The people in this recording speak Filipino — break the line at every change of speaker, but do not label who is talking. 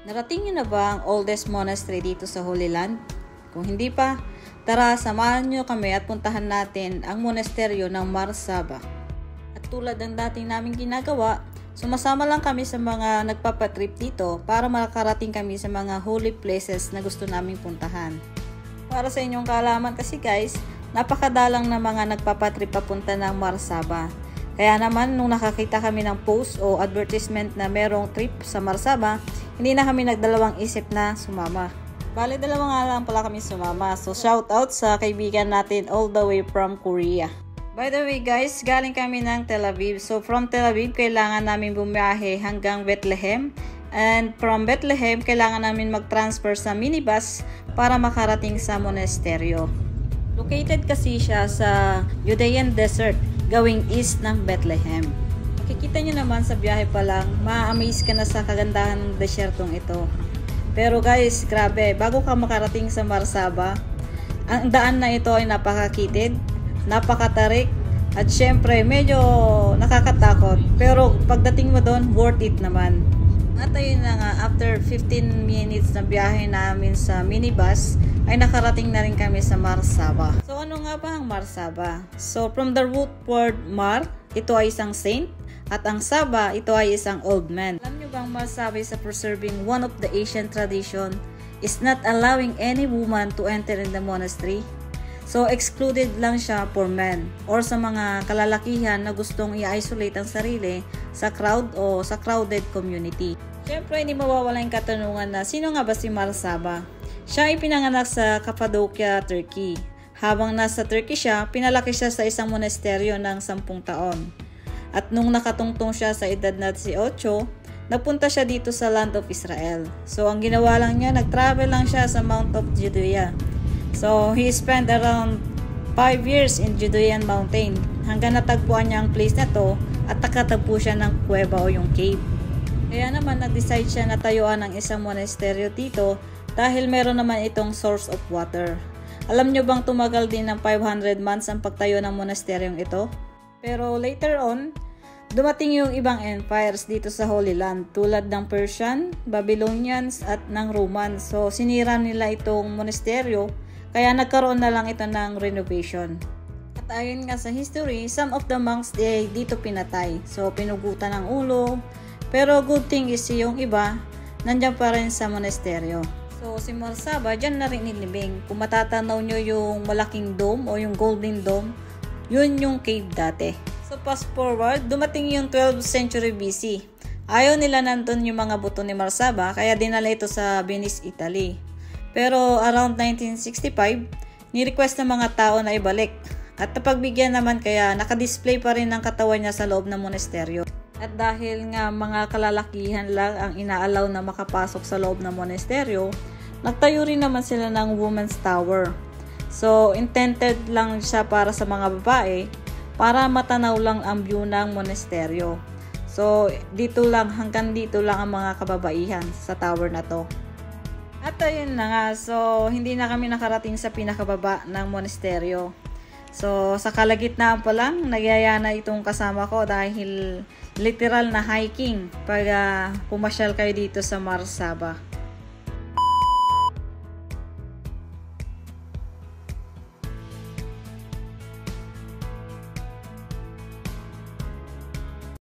Narating niyo na ba ang oldest monastery dito sa Holy Land? Kung hindi pa, tara samahan niyo kami at puntahan natin ang monasteryo ng Mar Saba. At tulad ng dating naming ginagawa, sumasama lang kami sa mga nagpapatrip dito para makarating kami sa mga holy places na gusto naming puntahan. Para sa inyong kaalaman kasi guys, napakadalang na mga nagpapatrip papunta ng Mar Saba. Kaya naman nung nakakita kami ng post o advertisement na merong trip sa Mar Saba, hindi na kami nagdalawang isip na sumama. Bale, dalawa nga lang pala kami sumama. So shout out sa kaibigan natin all the way from Korea. By the way guys, galing kami ng Tel Aviv. So from Tel Aviv, kailangan namin bumiyahe hanggang Bethlehem. And from Bethlehem, kailangan namin mag-transfer sa minibus para makarating sa monasteryo. Located kasi siya sa Judean Desert, going east ng Bethlehem. Makikita nyo naman sa biyahe pa lang, ma-amaze ka na sa kagandahan ng desyertong ito. Pero guys, grabe, bago ka makarating sa Mar Saba, ang daan na ito ay napakakitid, napakatarik, at syempre medyo nakakatakot. Pero pagdating mo doon, worth it naman. At ayun na nga, after 15 minutes na biyahe namin sa minibus, ay nakarating na rin kami sa Mar Saba. So ano nga ba ang Mar Saba? So from the root word Mar, ito ay isang saint, at ang Saba, ito ay isang old man. Alam nyo bang Mar Saba is preserving one of the Asian tradition is not allowing any woman to enter in the monastery. So excluded lang siya for men or sa mga kalalakihan na gustong i-isolate ang sarili sa crowd o sa crowded community. Siyempre hindi mawawala yung katanungan na sino nga ba si Mar Saba? Siya ay pinanganak sa Cappadocia, Turkey. Habang nasa Turkey siya, pinalaki siya sa isang monasteryo ng 10 taon. At nung nakatungtong siya sa edad na 18, nagpunta siya dito sa Land of Israel. So ang ginawa lang niya, nag-travel lang siya sa Mount of Judea. So he spent around 5 years in Judean Mountain hanggang natagpuan niya ang place na to at nakatagpo siya ng kuweba o yung cave. Kaya naman nag-decide siya na tayuan ng isang monasteryo dito dahil meron naman itong source of water. Alam nyo bang tumagal din ng 500 months ang pagtayo ng monasteryong ito? Pero later on, dumating yung ibang empires dito sa Holy Land tulad ng Persian, Babylonians at ng Romans. So sinira nila itong monasteryo kaya nagkaroon na lang ito ng renovation. At ayon nga sa history, some of the monks dito pinatay. So pinugutan ng ulo. Pero good thing is yung iba, nandiyan pa rin sa monasteryo. So si Mar Saba, dyan na rin nilibing. Kung matatanaw nyo yung malaking dome o yung golden dome, yun yung cave dati. So fast forward, dumating yung 12th century BC. Ayaw nila nandun yung mga buto ni Mar Saba, kaya dinala ito sa Venice, Italy. Pero around 1965, ni-request ng mga tao na ibalik. At napagbigyan naman kaya nakadisplay pa rin ang katawan niya sa loob ng monasteryo. At dahil nga mga kalalakihan lang ang inaalaw na makapasok sa loob ng monasteryo, nagtayo rin naman sila ng Women's Tower. So, intended lang siya para sa mga babae para matanaw lang ang view ng monasteryo. So, hanggang dito lang ang mga kababaihan sa tower na to. At ayun na nga, so hindi na kami nakarating sa pinakababa ng monasteryo. So, sa kalagitnaan pa lang, nagyaya na itong kasama ko dahil literal na hiking pag pumasyal kayo dito sa Mar Saba.